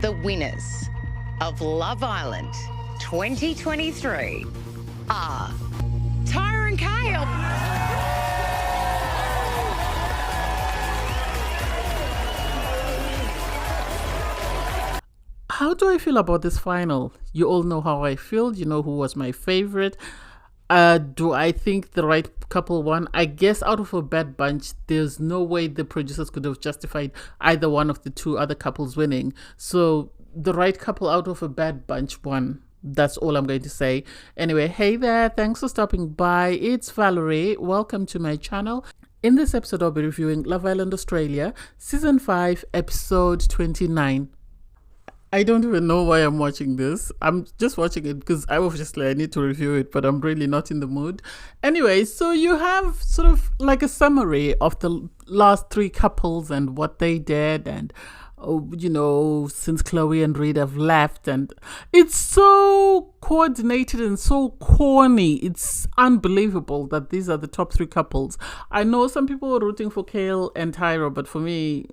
The winners of Love Island 2023 are Tyra and Kale. How do I feel about this final? You all know how I feel. You know who was my favorite. Do I think the right couple won? I guess out of a bad bunch, there's no way the producers could have justified either one of the two other couples winning. So the right couple out of a bad bunch won. That's all I'm going to say. Anyway, hey there. Thanks for stopping by. It's Valerie. Welcome to my channel. In this episode, I'll be reviewing Love Island Australia, Season 5, Episode 29. I don't even know why I'm watching this. I'm just watching it because I need to review it, but I'm really not in the mood. Anyway, so you have sort of like a summary of the last three couples and what they did, and since Chloe and Reed have left, and it's so coordinated and so corny. It's unbelievable that these are the top three couples. I know some people were rooting for Kale and Tyra, but for me,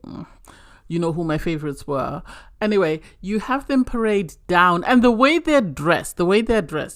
you know who my favorites were. Anyway, you have them parade down, and the way they're dressed,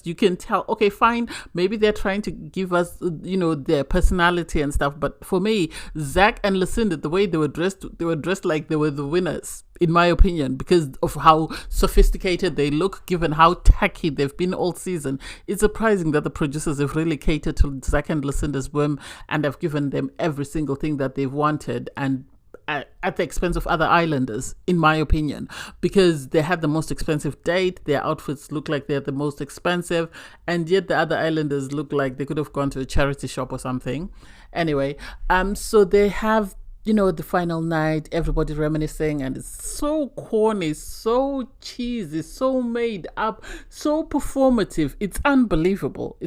you can tell, okay, fine, maybe they're trying to give us, their personality and stuff. But for me, Zach and Lucinda, the way they were dressed like they were the winners, in my opinion, because of how sophisticated they look, given how tacky they've been all season. It's surprising that the producers have really catered to Zach and Lucinda's whim and have given them every single thing that they've wanted, and at the expense of other islanders, in my opinion, because they had the most expensive date. Their outfits look like they're the most expensive, and yet the other islanders look like they could have gone to a charity shop or something. Anyway, so they have, the final night, everybody reminiscing, and it's so corny, so cheesy, so made up, so performative. It's unbelievable.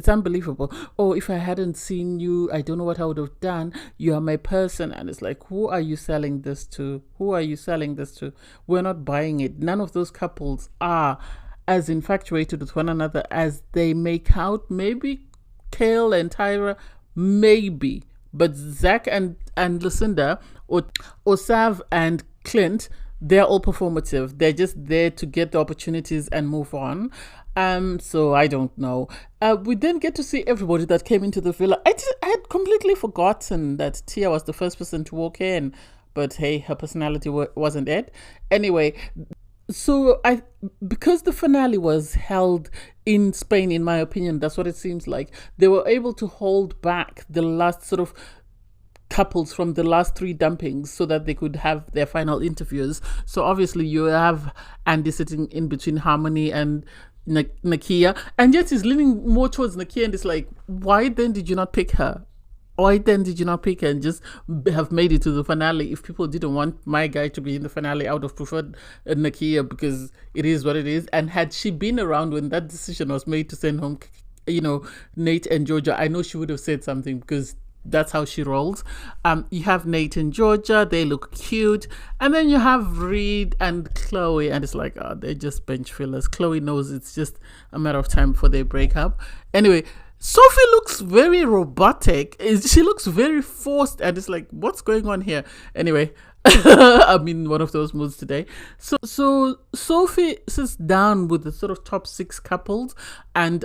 Oh, if I hadn't seen you, I don't know what I would have done. You are my person. And it's like, who are you selling this to? We're not buying it. None of those couples are as infatuated with one another as they make out. Maybe Kale and Tyra, maybe. But Zach and Lucinda, or Sav and Clint, they're all performative. They're just there to get the opportunities and move on. So I don't know. We then get to see everybody that came into the villa. I had completely forgotten that Tia was the first person to walk in. But hey, her personality wasn't it. Anyway, so because the finale was held in Spain, in my opinion, that's what it seems like, they were able to hold back the last sort of couples from the last three dumpings so that they could have their final interviews. So obviously you have Andy sitting in between Harmony and Nakia, and yet he's leaning more towards Nakia, and it's like, why then did you not pick her? Why then did you not pick her and just have made it to the finale? If people didn't want my guy to be in the finale, I would have preferred Nakia, because it is what it is. And had she been around when that decision was made to send home, Nate and Georgia, I know she would have said something, because that's how she rolls. You have Nate and Georgia, they look cute. And then you have Reed and Chloe, and it's like, they're just bench fillers. Chloe knows it's just a matter of time before they break up. Anyway, Sophie looks very robotic. She looks very forced, and it's like, what's going on here? Anyway, I'm in one of those moods today. So Sophie sits down with the sort of top six couples and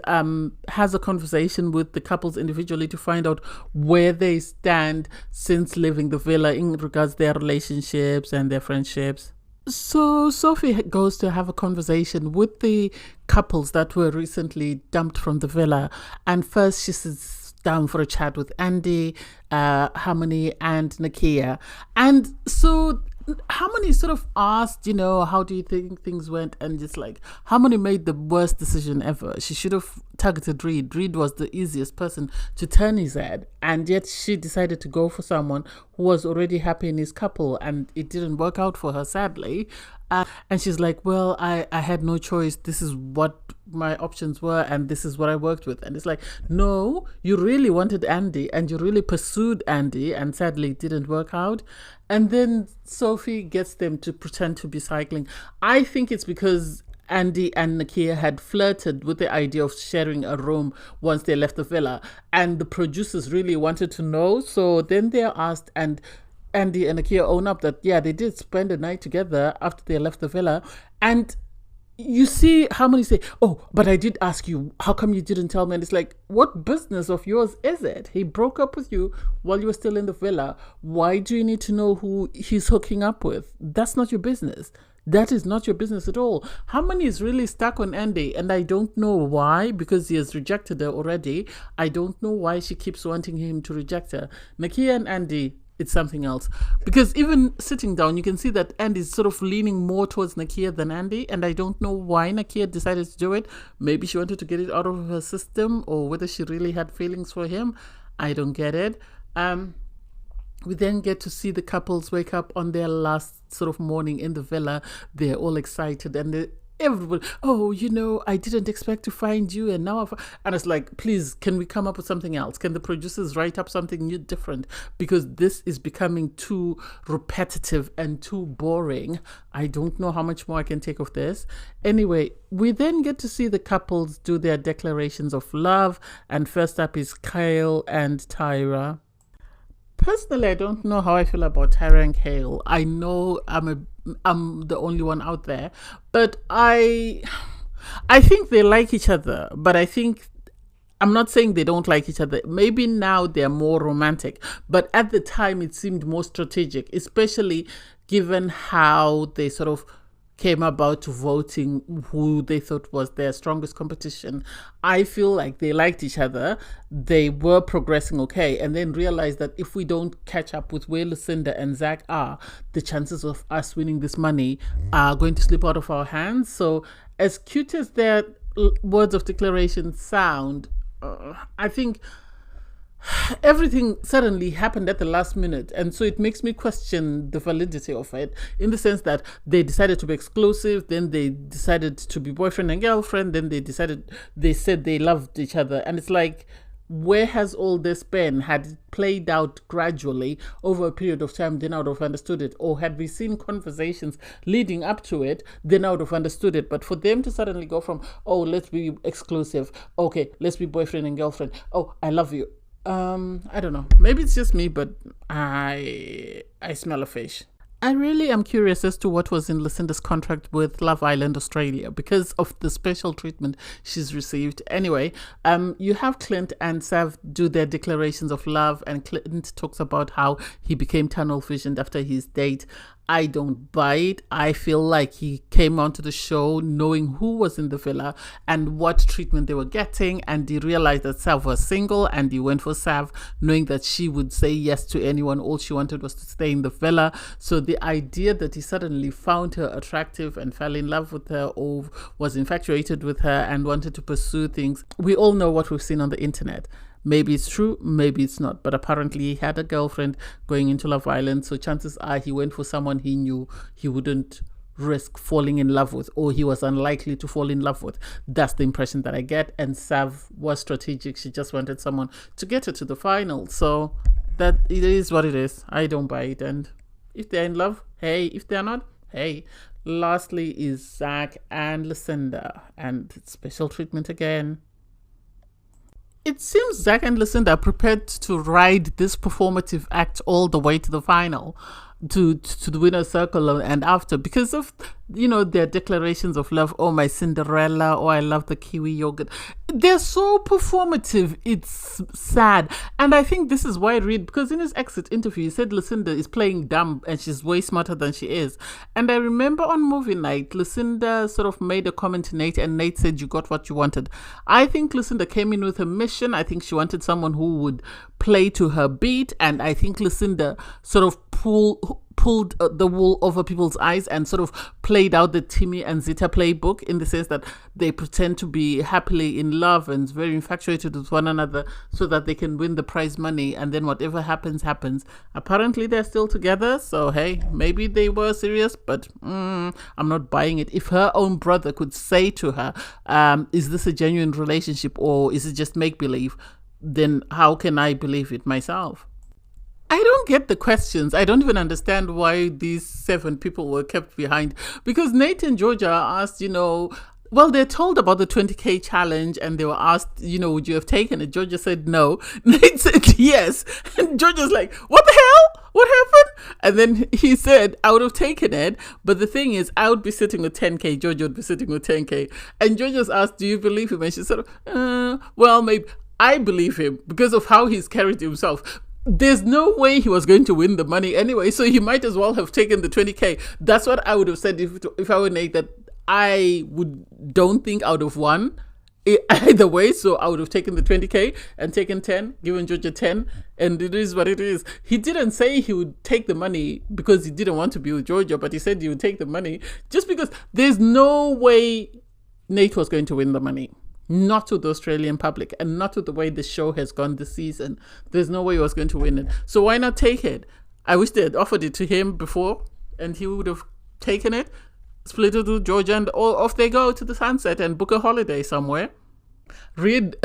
has a conversation with the couples individually to find out where they stand since leaving the villa in regards to their relationships and their friendships. So Sophie goes to have a conversation with the couples that were recently dumped from the villa. And first she sits down for a chat with Andy, Harmony and Nakia. And so Harmony sort of asked, how do you think things went? And just like, Harmony made the worst decision ever. She should have targeted Reed. Reed was the easiest person to turn his head, and yet she decided to go for someone who was already happy in his couple, and it didn't work out for her, sadly. And she's like, well, I had no choice. This is what my options were, and this is what I worked with. And it's like, no, you really wanted Andy, and you really pursued Andy, and sadly it didn't work out. And then Sophie gets them to pretend to be cycling. I think it's because Andy and Nakia had flirted with the idea of sharing a room once they left the villa, and the producers really wanted to know. So then they're asked, and Andy and Nakia own up that, yeah, they did spend a night together after they left the villa. And you see how many say, oh, but I did ask you, how come you didn't tell me? And it's like, what business of yours is it? He broke up with you while you were still in the villa. Why do you need to know who he's hooking up with? That's not your business. That is not your business at all. Harmony is really stuck on Andy, and I don't know why, because he has rejected her already. I don't know why she keeps wanting him to reject her. Nakia and Andy, it's something else. Because even sitting down, you can see that Andy's sort of leaning more towards Nakia than Andy, and I don't know why Nakia decided to do it. Maybe she wanted to get it out of her system, or whether she really had feelings for him. I don't get it. We then get to see the couples wake up on their last sort of morning in the villa. They're all excited, and everybody, oh, I didn't expect to find you, and now and it's like, please, can we come up with something else? Can the producers write up something new, different? Because this is becoming too repetitive and too boring. I don't know how much more I can take of this. Anyway, we then get to see the couples do their declarations of love, and first up is Kyle and Tyra. Personally, I don't know how I feel about Tyra and Kale. I know I'm the only one out there, but I think they like each other. But I'm not saying they don't like each other. Maybe now they're more romantic, but at the time it seemed more strategic, especially given how they sort of came about voting who they thought was their strongest competition. I feel like they liked each other. They were progressing okay, and then realized that if we don't catch up with where Lucinda and Zach are, the chances of us winning this money are going to slip out of our hands. So as cute as their words of declaration sound, I think everything suddenly happened at the last minute, and so it makes me question the validity of it, in the sense that they decided to be exclusive, then they decided to be boyfriend and girlfriend, then they said they loved each other, and it's like, where has all this been? Had it played out gradually over a period of time, then I would have understood it. Or had we seen conversations leading up to it, then I would have understood it. But for them to suddenly go from, oh, let's be exclusive, okay, let's be boyfriend and girlfriend, oh, I love you, I don't know. Maybe it's just me, but I smell a fish. I really am curious as to what was in Lucinda's contract with Love Island Australia because of the special treatment she's received. Anyway, you have Clint and Sav do their declarations of love, and Clint talks about how he became tunnel visioned after his date. I don't buy it. I feel like he came onto the show knowing who was in the villa and what treatment they were getting, and he realized that Sav was single, and he went for Sav knowing that she would say yes to anyone. All she wanted was to stay in the villa. So the idea that he suddenly found her attractive and fell in love with her, or was infatuated with her and wanted to pursue things, we all know what we've seen on the internet. Maybe it's true, maybe it's not. But apparently he had a girlfriend going into Love Island, so chances are he went for someone he knew he wouldn't risk falling in love with, or he was unlikely to fall in love with. That's the impression that I get. And Sav was strategic. She just wanted someone to get her to the final. So that it is what it is. I don't buy it. And if they're in love, hey. If they're not, hey. Lastly is Zach and Lucinda, and special treatment again. It seems Zach and Lucinda are prepared to ride this performative act all the way to the final, to the winner's circle and after, because of their declarations of love. Oh, my Cinderella, oh, I love the kiwi yogurt. They're so performative, it's sad. And I think this is why Reid, because in his exit interview, he said Lucinda is playing dumb and she's way smarter than she is. And I remember on movie night, Lucinda sort of made a comment to Nate, and Nate said, you got what you wanted. I think Lucinda came in with a mission. I think she wanted someone who would play to her beat, and I think Lucinda sort of pulled the wool over people's eyes and sort of played out the Timmy and Zita playbook, in the sense that they pretend to be happily in love and very infatuated with one another so that they can win the prize money, and then whatever happens. Apparently they're still together, so hey, maybe they were serious, but I'm not buying it. If her own brother could say to her, is this a genuine relationship or is it just make-believe, then how can I believe it myself? I don't get the questions. I don't even understand why these 7 people were kept behind. Because Nate and Georgia asked, well, they're told about the 20K challenge, and they were asked, would you have taken it? Georgia said no. Nate said yes. And Georgia's like, what the hell? what happened? And then he said, I would have taken it. But the thing is, I would be sitting with 10K. Georgia would be sitting with 10K. And Georgia's asked, do you believe him? And she said, well, maybe. I believe him because of how he's carried himself. There's no way he was going to win the money anyway. So he might as well have taken the 20K. That's what I would have said if I were Nate, that I don't think I would have won either way. So I would have taken the 20K and taken 10, given Georgia 10, and it is what it is. He didn't say he would take the money because he didn't want to be with Georgia, but he said he would take the money just because there's no way Nate was going to win the money. Not to the Australian public and not to the way the show has gone this season. There's no way he was going to win it. So why not take it? I wish they had offered it to him before and he would have taken it, split it with Georgia, and off they go to the sunset and book a holiday somewhere. Reed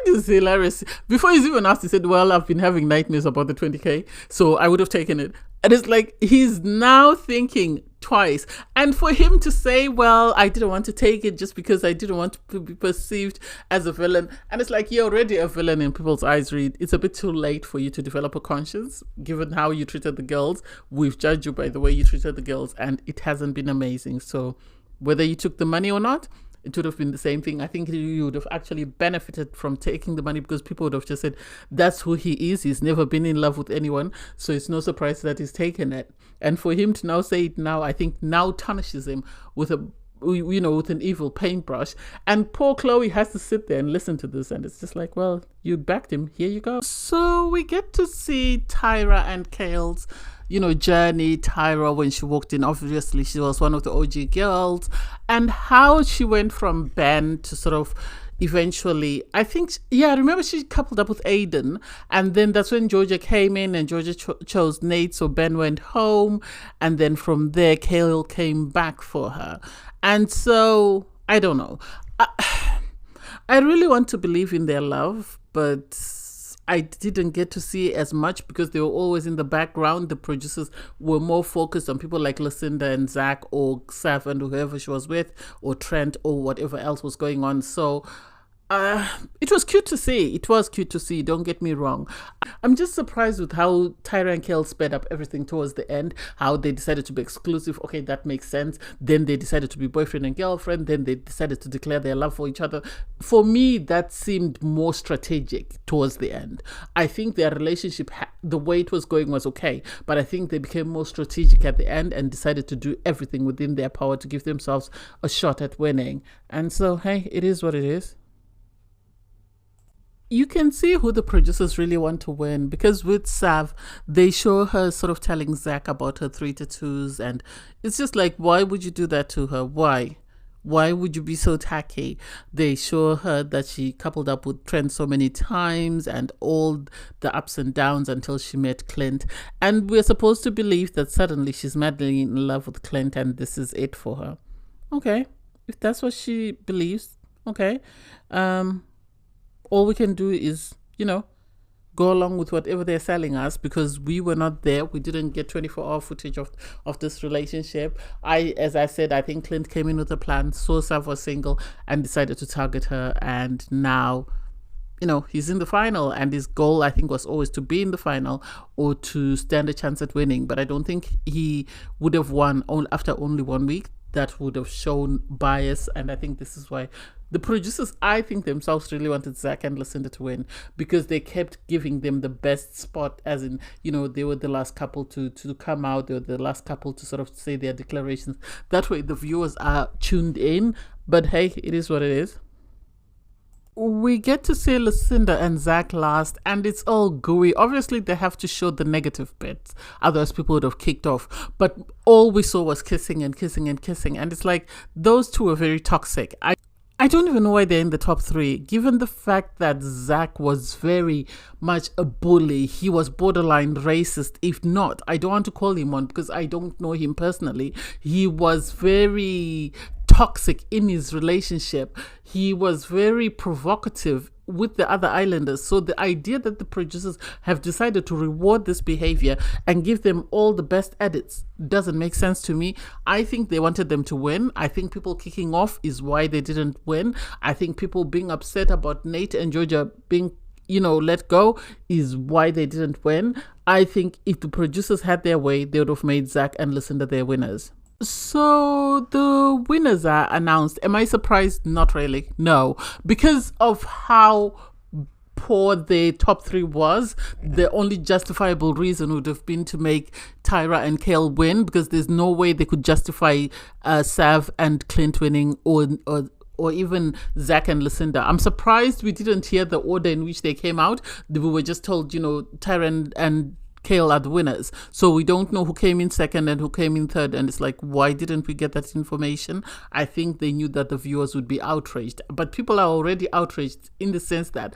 is hilarious. Before he's even asked, he said, well, I've been having nightmares about the 20K, so I would have taken it. And it's like he's now thinking twice. And for him to say, well, I didn't want to take it just because I didn't want to be perceived as a villain. And it's like, you're already a villain in people's eyes, Reed. It's a bit too late for you to develop a conscience, given how you treated the girls. We've judged you by the way you treated the girls, and it hasn't been amazing. So whether you took the money or not, it would have been the same thing. I think you would have actually benefited from taking the money because people would have just said, that's who he is. He's never been in love with anyone. So it's no surprise that he's taken it. And for him to now say it now, I think now tarnishes him with with an evil paintbrush. And poor Chloe has to sit there and listen to this. And it's just like, well, you backed him. Here you go. So we get to see Tyra and Kale's journey. Tyra, when she walked in, obviously she was one of the OG girls, and how she went from Ben to sort of eventually, I think, I remember she coupled up with Aiden, and then that's when Georgia came in and Georgia chose Nate, so Ben went home, and then from there Kale came back for her. And so I don't know, I really want to believe in their love, but I didn't get to see as much because they were always in the background. The producers were more focused on people like Lucinda and Zach or Saf and whoever she was with, or Trent or whatever else was going on. So it was cute to see. It was cute to see. Don't get me wrong. I'm just surprised with how Tyra and Kel sped up everything towards the end, how they decided to be exclusive. Okay, that makes sense. Then they decided to be boyfriend and girlfriend. Then they decided to declare their love for each other. For me, that seemed more strategic towards the end. I think their relationship, the way it was going was okay, but I think they became more strategic at the end and decided to do everything within their power to give themselves a shot at winning. And so, hey, it is what it is. You can see who the producers really want to win, because with Sav, they show her sort of telling Zach about her 3 tattoos, and it's just like, why would you do that to her? Why would you be so tacky? They show her that she coupled up with Trent so many times and all the ups and downs until she met Clint, and we're supposed to believe that suddenly she's madly in love with Clint and this is it for her. Okay, if that's what she believes, okay. All we can do is, go along with whatever they're selling us, because we were not there. We didn't get 24-hour footage of this relationship. As I said, I think Clint came in with a plan, saw Sav was single and decided to target her. And now, he's in the final, and his goal, I think, was always to be in the final or to stand a chance at winning. But I don't think he would have won after only 1 week. That would have shown bias, and I think this is why the producers, I think themselves, really wanted Zach and Lucinda to win, because they kept giving them the best spot, as in, they were the last couple to come out, they were the last couple to sort of say their declarations. That way the viewers are tuned in, but hey, it is what it is. We get to see Lucinda and Zach last, and it's all gooey. Obviously, they have to show the negative bits, otherwise people would have kicked off. But all we saw was kissing and kissing and kissing, and it's like those two are very toxic. I don't even know why they're in the top 3, given the fact that Zach was very much a bully. He was borderline racist, if not. I don't want to call him one because I don't know him personally. He was very toxic in his relationship. He was very provocative with the other islanders. So the idea that the producers have decided to reward this behavior and give them all the best edits doesn't make sense to me. I think they wanted them to win. I think people kicking off is why they didn't win. I think people being upset about Nate and Georgia being let go is why they didn't win. I think if the producers had their way, they would have made Zach and Lucinda their winners. So the winners are announced. Am I surprised? Not really. No, because of how poor the top three was, the only justifiable reason would have been to make Tyra and Kale win, because there's no way they could justify Sav and Clint winning, or even Zach and Lucinda. I'm surprised we didn't hear the order in which they came out. We were just told, Tyra and Kale are the winners. So we don't know who came in second and who came in third. And it's like, why didn't we get that information? I think they knew that the viewers would be outraged. But people are already outraged in the sense that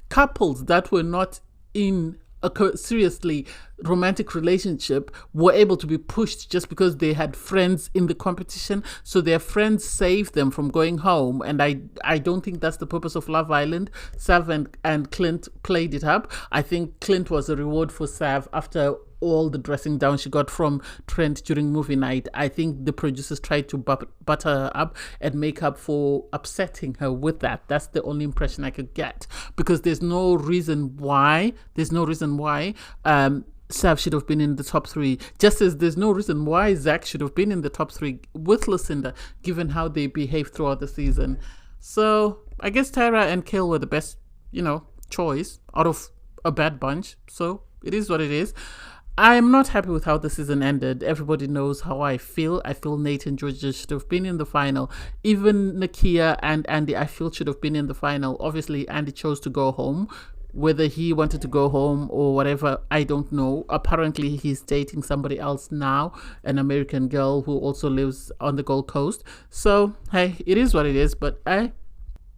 couples that were not in a seriously romantic relationship were able to be pushed just because they had friends in the competition. So their friends saved them from going home. And I don't think that's the purpose of Love Island. Sav and Clint played it up. I think Clint was a reward for Sav after all the dressing down she got from Trent during movie night. I think the producers tried to butter her up and make up for upsetting her with that. That's the only impression I could get, because there's no reason why Sav should have been in the top three, just as there's no reason why Zach should have been in the top three with Lucinda, given how they behaved throughout the season. So I guess Tyra and Kale were the best, choice out of a bad bunch. So it is what it is. I'm not happy with how the season ended. Everybody knows how I feel. I feel Nate and Georgia should have been in the final. Even Nakia and Andy, I feel, should have been in the final. Obviously, Andy chose to go home. Whether he wanted to go home or whatever, I don't know. Apparently, he's dating somebody else now, an American girl who also lives on the Gold Coast. So, hey, it is what it is. But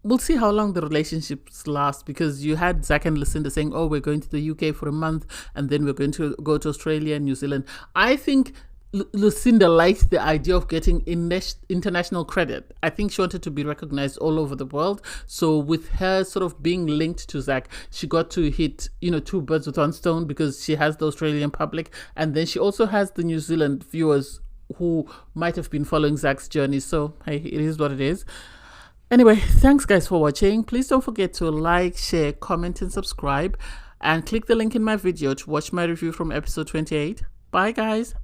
we'll see how long the relationships last, because you had Zach and Lucinda saying, oh, we're going to the UK for a month and then we're going to go to Australia and New Zealand. I think Lucinda liked the idea of getting international credit. I think she wanted to be recognized all over the world. So with her sort of being linked to Zach, she got to hit, two birds with one stone, because she has the Australian public and then she also has the New Zealand viewers who might have been following Zach's journey. So, hey, it is what it is. Anyway, thanks guys for watching. Please don't forget to like, share, comment and subscribe, and click the link in my video to watch my review from episode 28. Bye guys.